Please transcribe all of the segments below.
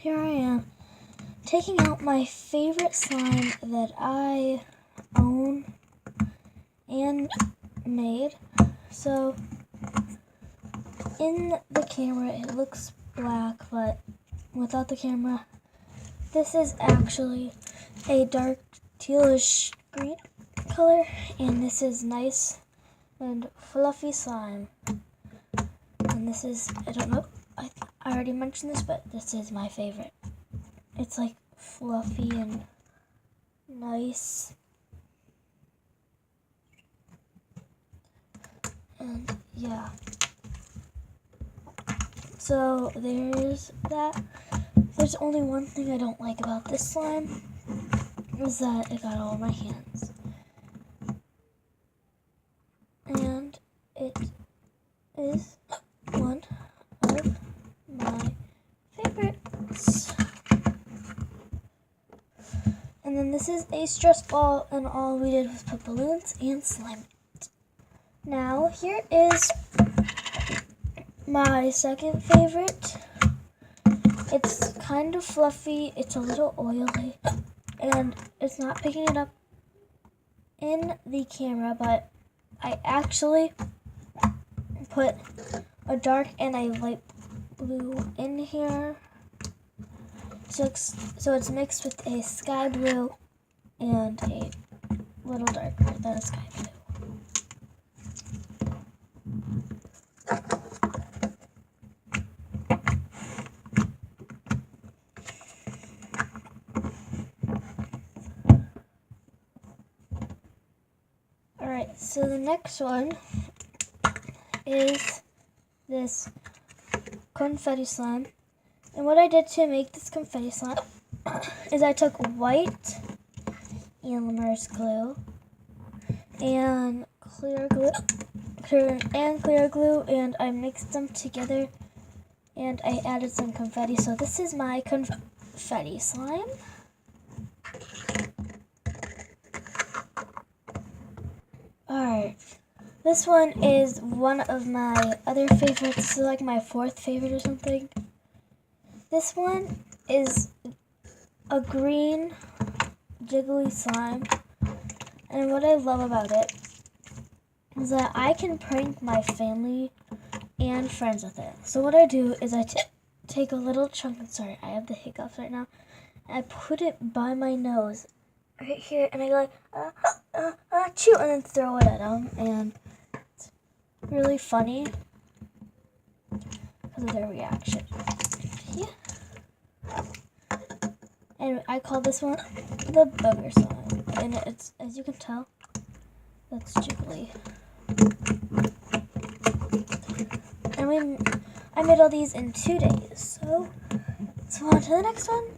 here I am taking out my favorite slime that I own and made. So in the camera it looks black, but without the camera, this is actually a dark tealish green color, and this is nice and fluffy slime. And this is, I don't know, I already mentioned this, but this is my favorite. It's like fluffy and nice. And yeah. So there's that. There's only one thing I don't like about this slime, is that it got all over my hands. And it is one of my favorites. And then this is a stress ball, and all we did was put balloons and slime in it. Now here is my second favorite. It's kind of fluffy, it's a little oily, and it's not picking it up in the camera, but I actually put a dark and a light blue in here. So it's mixed with a sky blue and a little darker than a sky blue. Alright, so the next one is this confetti slime. And what I did to make this confetti slime is I took white Elmer's glue and clear glue, and I mixed them together, and I added some confetti. So this is my confetti slime. Alright, this one is one of my other favorites. This is like my fourth favorite or something. This one is a green jiggly slime, and what I love about it is that I can prank my family and friends with it. So what I do is I take a little chunk, sorry, I have the hiccups right now, and I put it by my nose right here, and I go like, chew, and then throw it at them, and it's really funny because of their reaction. Yeah. And I call this one the booger slime, and it's, as you can tell, that's jiggly. And I made all these in 2 days, so let's move on to the next one.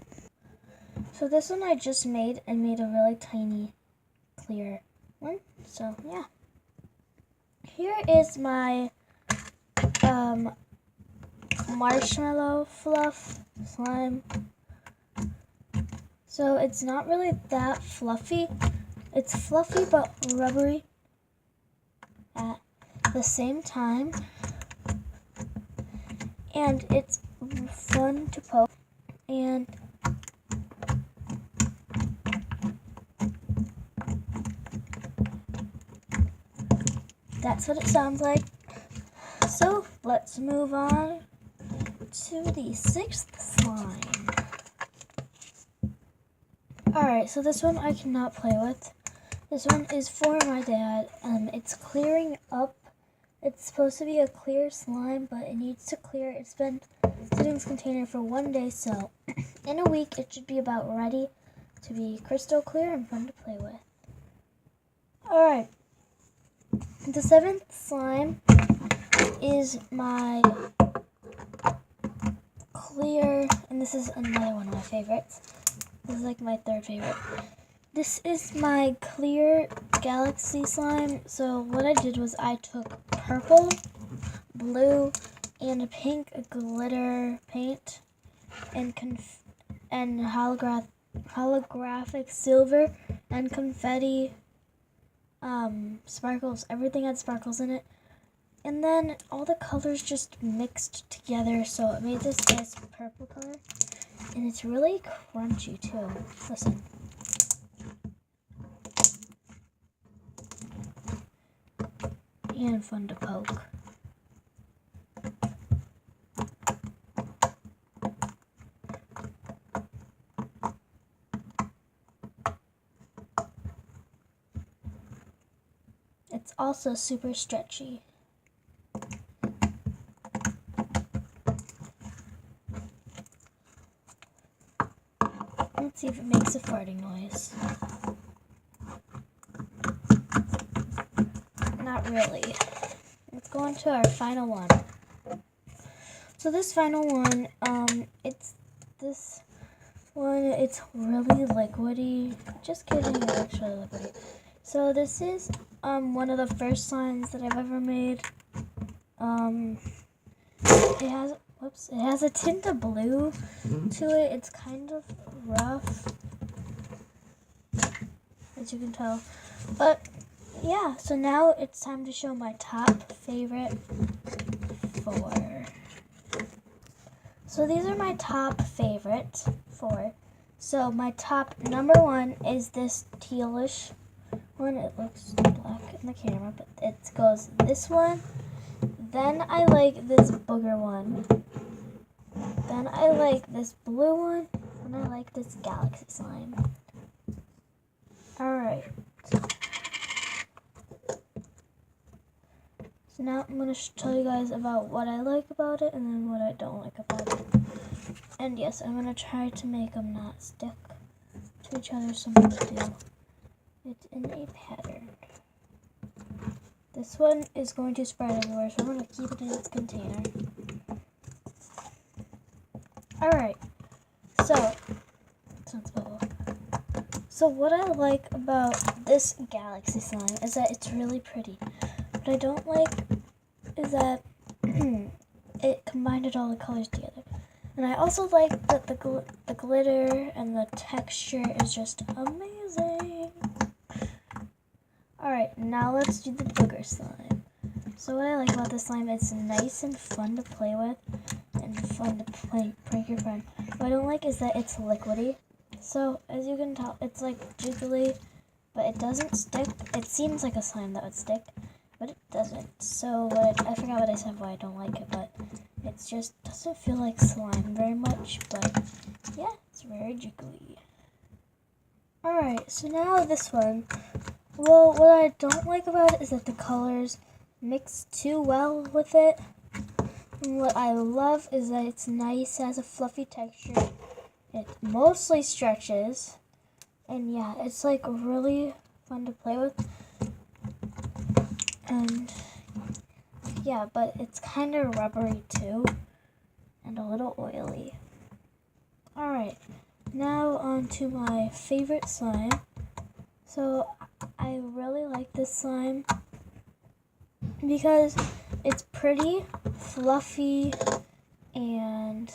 So this one I just made and made a really tiny clear one. So yeah. Here is my marshmallow fluff slime. So it's not really that fluffy. It's fluffy but rubbery at the same time. And it's fun to poke. And that's what it sounds like. So let's move on to the sixth slime. Alright, so this one I cannot play with. This one is for my dad. It's clearing up. It's supposed to be a clear slime, but it needs to clear. It's been sitting in this container for 1 day, so in a week it should be about ready to be crystal clear and fun to play with. Alright, the seventh slime is my clear, and this is another one of my favorites. This is like my third favorite. This is my clear galaxy slime. So what I did was I took purple, blue, and pink glitter paint and holographic silver and confetti sparkles. Everything had sparkles in it. And then all the colors just mixed together, so it made this nice purple color. And it's really crunchy too. Listen. And fun to poke. It's also super stretchy. Let's see if it makes a farting noise. Not really. Let's go on to our final one. So this final one, it's really liquidy. Just kidding, it's actually liquidy. So this is one of the first slimes that I've ever made. It has a tint of blue to it. It's kind of rough, as you can tell. But yeah, so now it's time to show my top favorite 4. So these are my top favorite 4. So my top number 1 is this tealish one. It looks black in the camera, but it goes this one. Then I like this booger one. Then I like this blue one. And I like this galaxy slime. Alright. So now I'm going to tell you guys about what I like about it and then what I don't like about it. And yes, I'm going to try to make them not stick to each other so much do. It's in a pattern. This one is going to spread everywhere, so I'm going to keep it in its container. Alright, so what I like about this galaxy slime is that it's really pretty. What I don't like is that it combined all the colors together. And I also like that the glitter and the texture is just amazing. Alright, now let's do the booger slime. So what I like about this slime, it's nice and fun to play with and fun to prank your friend. What I don't like is that it's liquidy. So as you can tell, it's like jiggly, but it doesn't stick. It seems like a slime that would stick, but it doesn't. So I forgot what I said why I don't like it, but it just doesn't feel like slime very much. But yeah, it's very jiggly. Alright, so now this one. Well, what I don't like about it is that the colors mix too well with it. And what I love is that it's nice, it has a fluffy texture. It mostly stretches. And yeah, it's like really fun to play with. And yeah, but it's kind of rubbery too. And a little oily. Alright, now on to my favorite slime. So I really like this slime because it's pretty fluffy and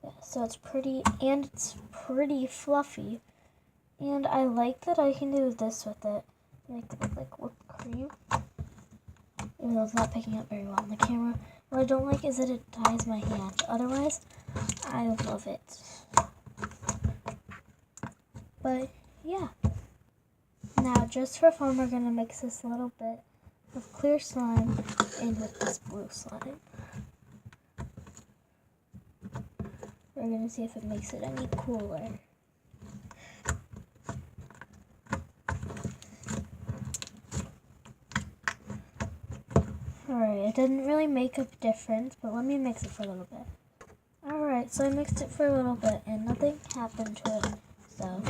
yeah, so it's pretty and it's pretty fluffy, and I like that I can do this with it, like whipped cream, even though it's not picking up very well on the camera. What I don't like is that it ties my hand. Otherwise, I love it. But yeah. Now, just for fun, we're going to mix this little bit of clear slime in with this blue slime. We're going to see if it makes it any cooler. Alright, it didn't really make a difference, but let me mix it for a little bit. Alright, so I mixed it for a little bit and nothing happened to it, so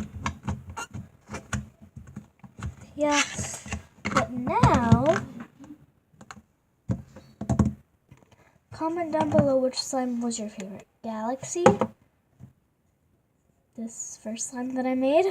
yeah, but now, comment down below which slime was your favorite. Galaxy, this first slime that I made,